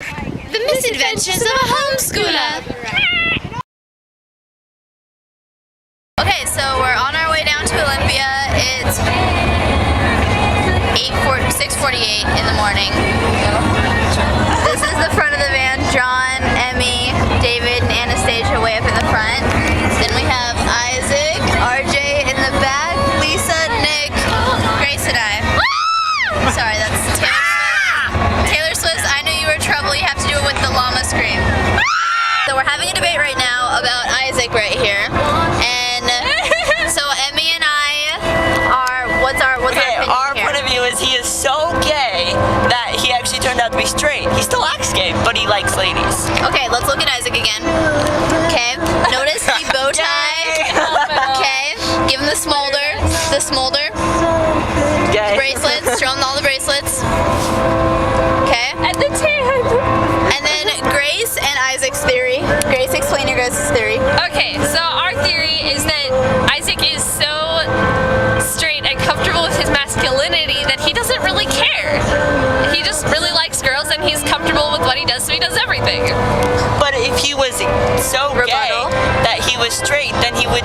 The Misadventures of a Homeschooler. Okay, so we're on our way down to Olympia. It's 6:48 in the morning. This is the front of the van. John, Emmy, David, and Anastasia way up in the front. Then we have Isaac, RJ in the back, Lisa, Nick, Grace, and I. Sorry, that's Taylor Swift. Taylor Swift, I knew you were in trouble. You have to do it with the llama scream. So we're having a debate right now about Isaac right here. And so Emmy and I are, what's our opinion our here? point of view is he is so gay that he actually turned out to be straight. He still acts gay, but he likes ladies. Okay, let's look at Isaac again. Okay, notice the bow tie. Okay, give him the smolder. Gay. Bracelets, show him all the bracelets. Okay. And the tan. And then Grace and Isaac's theory. Grace, explain your guys' theory. Okay, so our theory is that Isaac is so straight and comfortable with his masculinity that he doesn't really care. He just really likes girls and he's comfortable with what he does, so he does everything. But if he was so Rebuttal. gay that he was straight, then he would,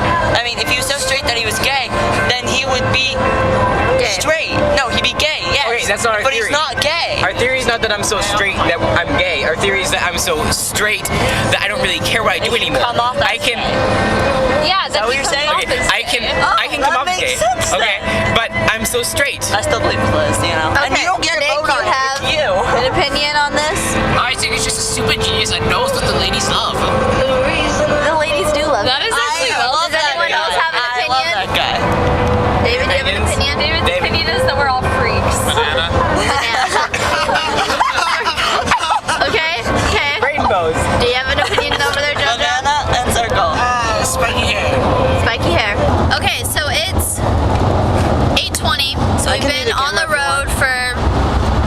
if he was so straight that he was gay, then he would be Gay. straight. No, he'd be gay, yes. Okay, that's not our but theory. he's not gay. Our theory is not that I'm so straight that I'm gay. Our theory is that I'm so straight that I don't really care what I do anymore. Come off as I can. Yeah, that what he you're comes saying? off Okay, as I can. gay. I can come that off as makes gay. sense then. Okay, but I'm so straight. I still believe Liz, you know. And you don't get Nick, a vote you on it, have it's you. an opinion on this? I think it's just a stupid genius that knows what the ladies love. The ladies do love That it. is actually I well love Does that anyone guy. else have an I love opinion? that guy. David, do you have an opinion? David's David. opinion is that we're all freaks. Banana. Okay. Rainbows. Do you have an opinion over there, Jojo? Banana and circle. Spiky hair. Spiky hair. Okay, so it's 8:20. So I we've can been do the on the camera road for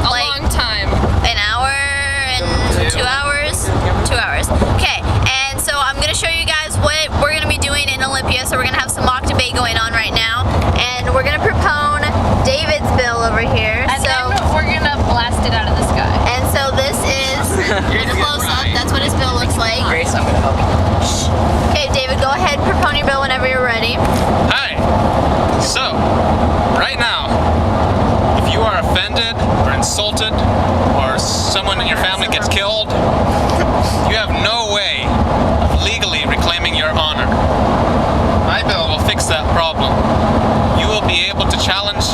A like long time. an hour and 2 hours. 2 hours. Okay, and so I'm gonna show you guys what we're gonna be doing in Olympia. So we're gonna have some mock debate going on right now, and we're gonna propone David's bill over here. And so then we're gonna blast it out of the sky. and so this is in a close up. That's what his bill looks like. Grace, I'm gonna help you. Okay, David, go ahead, propone your bill whenever you're ready. Hi. So, right now, if you are offended or insulted or someone in your family gets killed, you have no way of legally reclaiming your honor. My bill will fix that problem. You will be able to challenge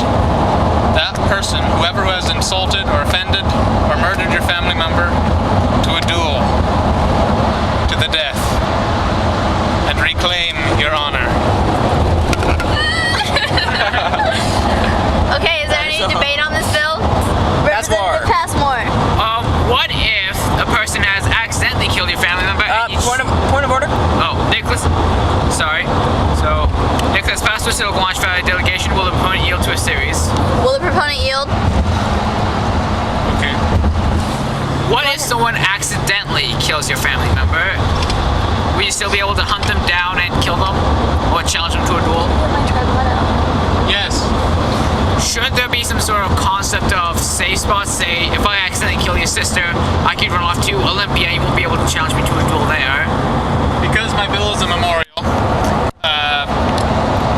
that person, whoever was insulted or offended or murdered your family member, to a duel to the death and reclaim your honor. Okay, is there any debate on this bill? Passmore. Representative Passmore. What if a person has accidentally killed your family member? Point of order. Oh, Nicholas. Sorry. So, Nicholas, past the Launch Valley delegation, will the proponent yield to a series? Will the proponent yield? Okay. What if someone accidentally kills your family member? Will you still be able to hunt them down and kill them? Or challenge them to a duel? Yes. Should there be some sort of concept of safe spots? Say, if I accidentally kill your sister, I could run off to Olympia, you won't be able to challenge me to a duel there. Because my bill is a memorial,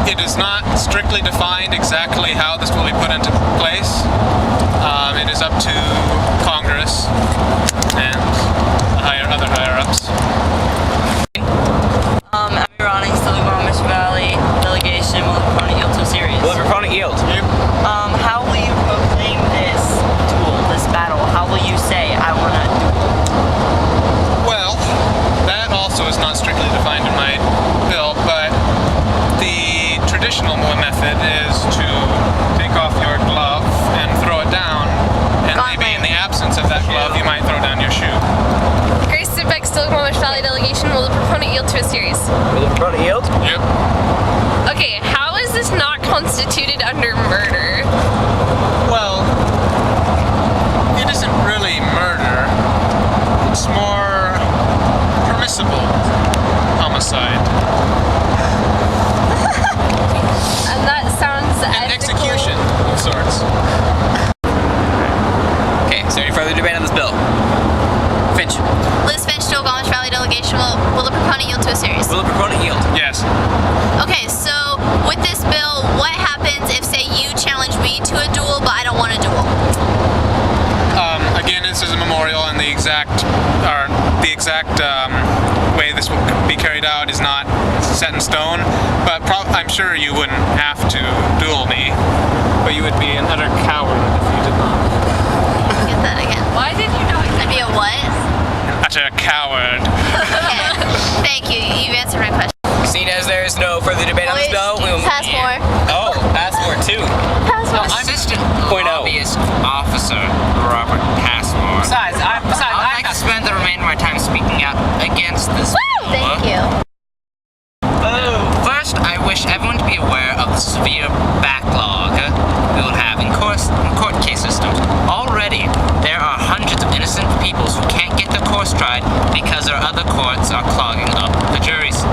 it is not strictly defined exactly how this will be put into place. It is up to Congress and the other higher-ups. I'm running still the Homeschooler Valley delegation. Will the proponent yield to a series? Will the proponent yield? How will you proclaim this duel, this battle? How will you say, I want to duel? Well, that also is not strictly defined in my bill, but the traditional method is to take off your glove and throw it down, and maybe in the absence of that glove, you might throw down your shoe. Grace Sidbeck, Stilcomish Valley delegation. Will the proponent yield to a series? Will the proponent yield? Yep. Okay, how is this not constituted under murder? Well, it isn't really murder. It's more permissible homicide. And that sounds An ethical. execution of sorts. Okay, is there any further debate on this bill? Will the proponent yield? Yes. Okay, so with this bill, what happens if, say, you challenge me to a duel, but I don't want a duel? Again, this is a memorial, and the exact way this will be carried out is not set in stone. But I'm sure you wouldn't have to duel me, but you would be an utter coward if you did not. Get that again. Why did you not? I'd be a what? Utter coward. Okay. Thank you. You've answered my question. Seeing as there is no further debate on this bill, we will Pass more. Oh, Passmore too. Pass more. Assistant Point oh. Lobbyist Officer Robert Passmore. Besides, I'd like to spend the remainder of my time speaking out against this bill. Thank you. First, I wish everyone to be aware of the severe backlog we will have in court case systems. Already, there are hundreds of innocent people who can't get their case tried because their other courts are clogging up the judicial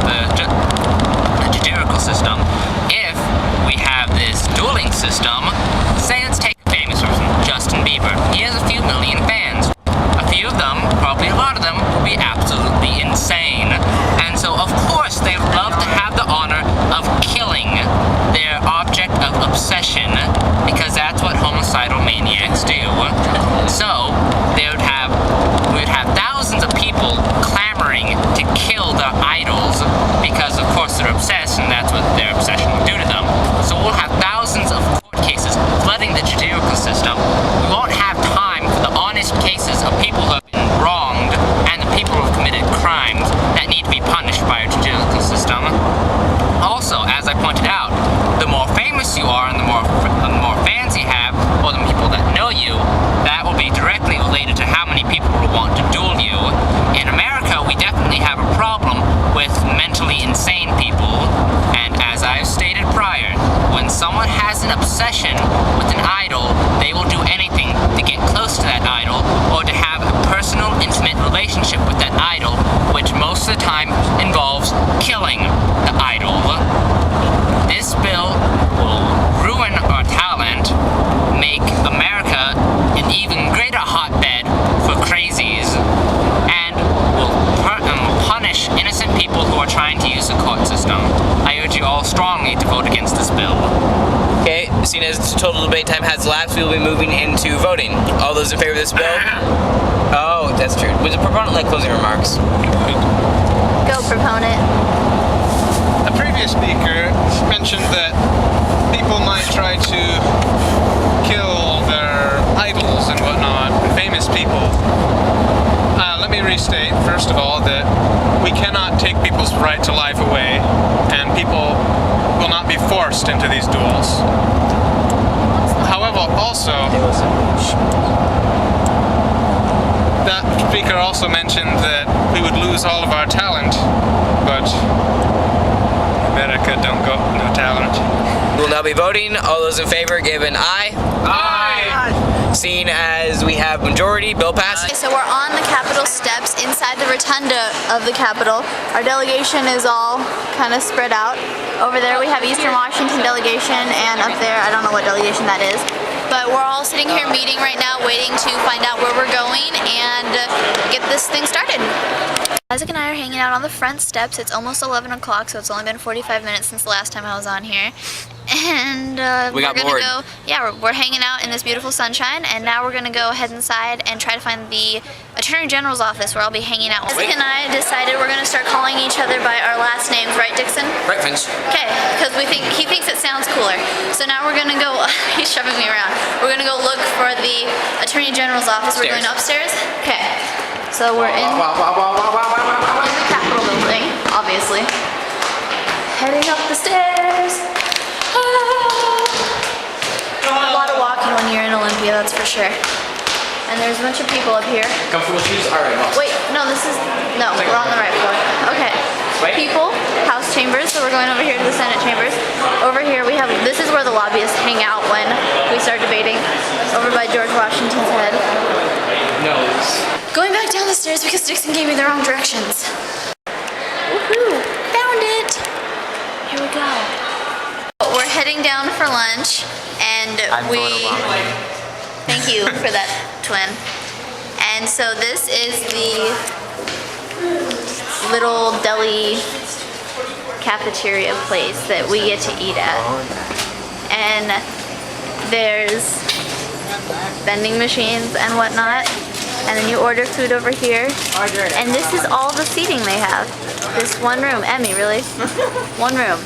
system. If we have this dueling system, say let's take a famous person, Justin Bieber. He has a few million fans. A few of them, probably a lot of them, will be absolutely insane. And so, of course, they love to have the honor of killing their object of obsession, because that's what homicidal maniacs do. So, we would have thousands of people clamoring to kill their idols, because of course they're obsessed, and that's what their obsession will do to them. So we'll have thousands of court cases flooding the judicial system. We won't have time for the honest cases of people who have been wronged and the people who have committed crimes that need to be punished by our judicial system. Also, as I pointed out, the more famous you are and the more fans you have, or the people that know you, that will be directly related to how many people will want to duel you. In America, we definitely have a problem with mentally insane people, and as I've stated prior, when someone has an obsession with an idol, they will do anything to get close to that idol, or to have a personal, intimate relationship with that idol, which most of the time involves killing the idol. This bill will ruin our talent, make America an even greater hotbed for crazies, and will punish innocent people who are trying to use the court system. I urge you all strongly to vote against this bill. Okay, seeing as total debate time has elapsed, we will be moving into voting. All those in favor of this bill? Oh, that's true. Would the proponent like closing remarks? Go, proponent. A previous speaker mentioned that people might try to kill their idols and whatnot, famous people. Let me restate, first of all, that we cannot take people's right to life away, and people will not be forced into these duels. However, also, that speaker also mentioned that we would lose all of our talent, but America don't go no talent. We will now be voting. All those in favor give an aye. Aye! Seeing as we have majority, bill Okay, passes. so we're on the Capitol steps inside the rotunda of the Capitol. Our delegation is all kind of spread out. Over there we have Eastern Washington delegation, and up there, I don't know what delegation that is. But we're all sitting here meeting right now, waiting to find out where we're going and get this thing started. Isaac and I are hanging out on the front steps. It's almost 11 o'clock, so it's only been 45 minutes since the last time I was on here. And We got bored. we're hanging out in this beautiful sunshine, and now we're gonna go head inside and try to find the Attorney General's office where I'll be hanging out. Isaac and I decided we're gonna start calling each other by our last names, right, Dixon? Right, Finch. Okay, because he thinks it sounds cooler. So now we're gonna go. He's shoving me around. We're gonna go look for the Attorney General's office. We're going upstairs. Okay. So we're in the Capitol building, obviously. Heading up the stairs. A lot of walking when you're in Olympia, that's for sure. And there's a bunch of people up here. Comfortable shoes? Alright, boss. Wait, no, we're on the right floor. Okay. Wait. People, House chambers, so we're going over here to the Senate chambers. Over here we have, this is where the lobbyists hang out when we start debating. Over by George Washington's head. Nose. Going back down the stairs because Dixon gave me the wrong directions. Woohoo! Found it! Here we go. We're heading down for lunch, and thank you for that, twin. And so this is the little deli cafeteria place that we get to eat at. And there's vending machines and whatnot. And then you order food over here. And this is all the seating they have. This one room. Emmy, really? One room.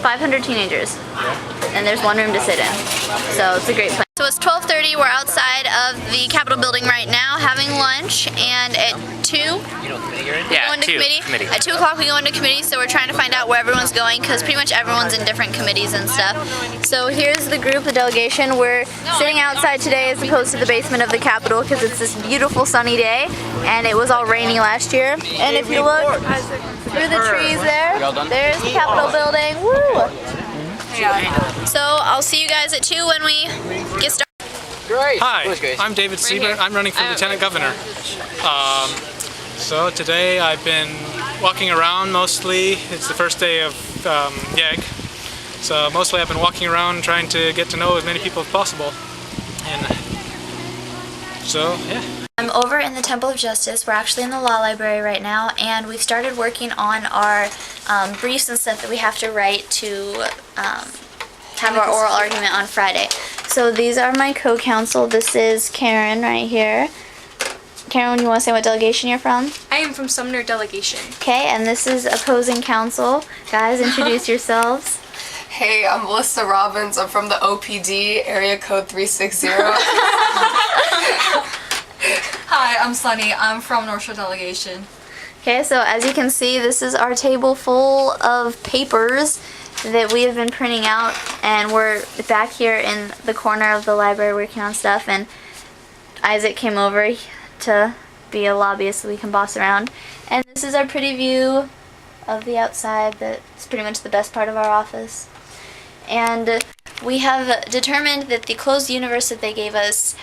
500 teenagers. And there's one room to sit in. So it's a great place. So it's 12:30. We're outside of the Capitol building right now having lunch. And at 2, Yeah, going to committee. At 2 o'clock we go into committee, so we're trying to find out where everyone's going because pretty much everyone's in different committees and stuff. So here's the group, the delegation. We're sitting outside today as opposed to the basement of the Capitol because it's this beautiful sunny day and it was all rainy last year. And if you look through the trees there, there's the Capitol building. Woo! So I'll see you guys at 2 when we get started. Hi, I'm David Siebert. I'm running for Lieutenant Governor. So today I've been walking around mostly. It's the first day of YAG. So mostly I've been walking around trying to get to know as many people as possible. And so, yeah. I'm over in the Temple of Justice. We're actually in the law library right now, and we've started working on our briefs and stuff that we have to write to have our oral argument on Friday. So these are my co-counsel. This is Karen right here. Karen, you want to say what delegation you're from? I am from Sumner Delegation. Okay, and this is opposing counsel. Guys, introduce yourselves. Hey, I'm Melissa Robbins. I'm from the OPD, area code 360. Hi, I'm Sunny. I'm from North Shore Delegation. Okay, so as you can see, this is our table full of papers that we have been printing out, and we're back here in the corner of the library working on stuff, and Isaac came over to be a lobbyist so we can boss around. And this is our pretty view of the outside. That's pretty much the best part of our office. And we have determined that the closed universe that they gave us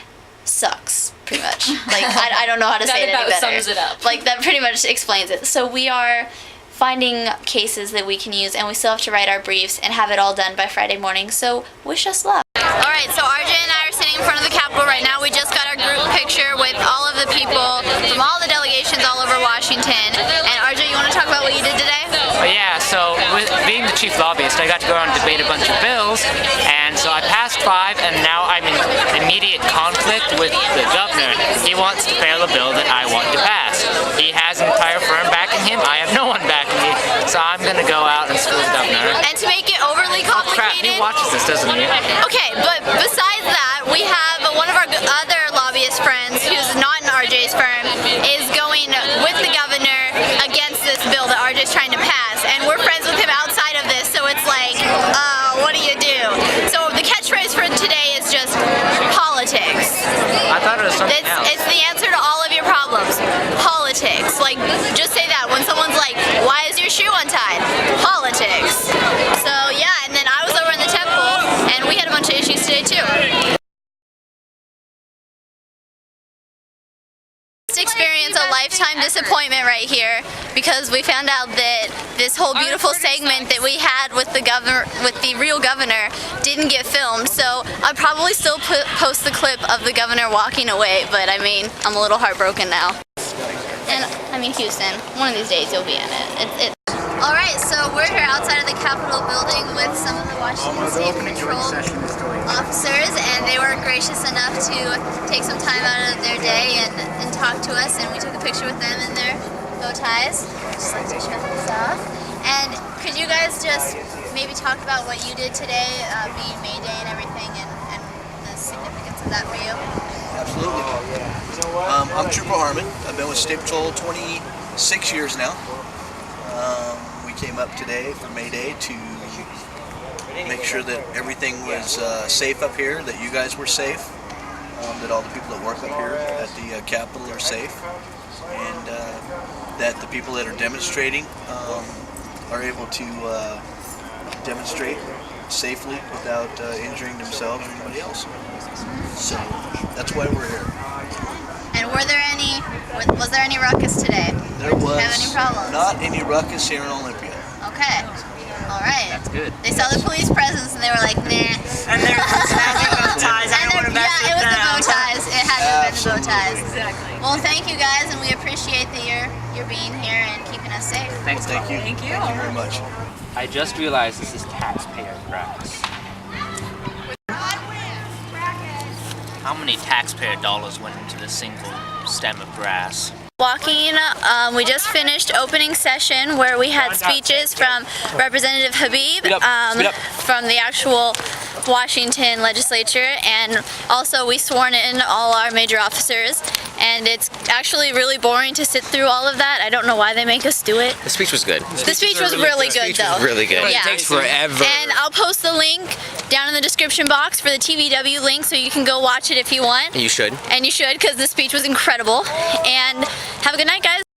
sucks, pretty much. Like, I don't know how to say it any better. That about sums it up. Like, that pretty much explains it. So we are finding cases that we can use, and we still have to write our briefs and have it all done by Friday morning. So wish us luck. Alright, so RJ and I are sitting in front of the Capitol right now. We just got our group picture with all of the people from all the delegations all over Washington. And RJ, you want to talk about what you did today? Yeah, so with being the chief lobbyist, I got to go around and debate a bunch of bills, and so I passed 5, and now I'm in immediate conflict with the governor. He wants to fail a bill that I want to pass. He has an entire firm backing him. I have no one backing me, so I'm going to go out and screw the governor. And to make it overly complicated... Crap, he watches this, doesn't he? Okay, but besides that, we have one of our other lobbyist friends, who's not in RJ's firm, is going with the governor against this bill that RJ's trying to pass. And we're friends with him outside of this, so it's like, what do you do? So the catchphrase for today is just politics. I thought it was something else. It's the answer to all of your problems. Politics. Like, just say that when someone's like, why is your shoe untied? Politics. So yeah, and then I was over in the temple, and we had a bunch of issues today too. Experience a lifetime disappointment right here because we found out that this whole beautiful segment that we had with the real governor didn't get filmed. So I'll probably still post the clip of the governor walking away, but I mean, I'm a little heartbroken now. And I mean, Houston, one of these days you'll be in it. Alright, so we're here outside of the Capitol building with some of the Washington State Patrol officers, and they were gracious enough to take some time out of their day and talk to us, and we took a picture with them in their bow ties. Just like to show them stuff. And could you guys just maybe talk about what you did today, being May Day and everything, and the significance of that for you? Absolutely. I'm Trooper Harmon. I've been with State Patrol 26 years now. We came up today for May Day to make sure that everything was safe up here, that you guys were safe, that all the people that work up here at the Capitol are safe, and that the people that are demonstrating are able to demonstrate safely without injuring themselves or anybody else. So that's why we're here. And was there any ruckus today? There was have any problems? Not any ruckus here in Olympia. Okay. Alright. That's good. They saw the police presence and they were like, nah. And there's the snapping bow ties. I don't want to mess with it was them. the bow ties. It had to have been the bow ties. Exactly. Well, thank you guys, and we appreciate that you're being here and keeping us safe. Thanks. Thank you. Thank you. Thank you very much. I just realized this is taxpayer grass. How many taxpayer dollars went into this single stem of grass? Walking, we just finished opening session where we had speeches from Representative Habib from the actual Washington legislature, and also we sworn in all our major officers, and it's actually really boring to sit through all of that. I don't know why they make us do it. The speech was good. The speech was really good though. Really good. Yeah. It takes forever. And I'll post the link down in the description box for the TVW link so you can go watch it if you want. You should. And you should, because the speech was incredible. And have a good night, guys.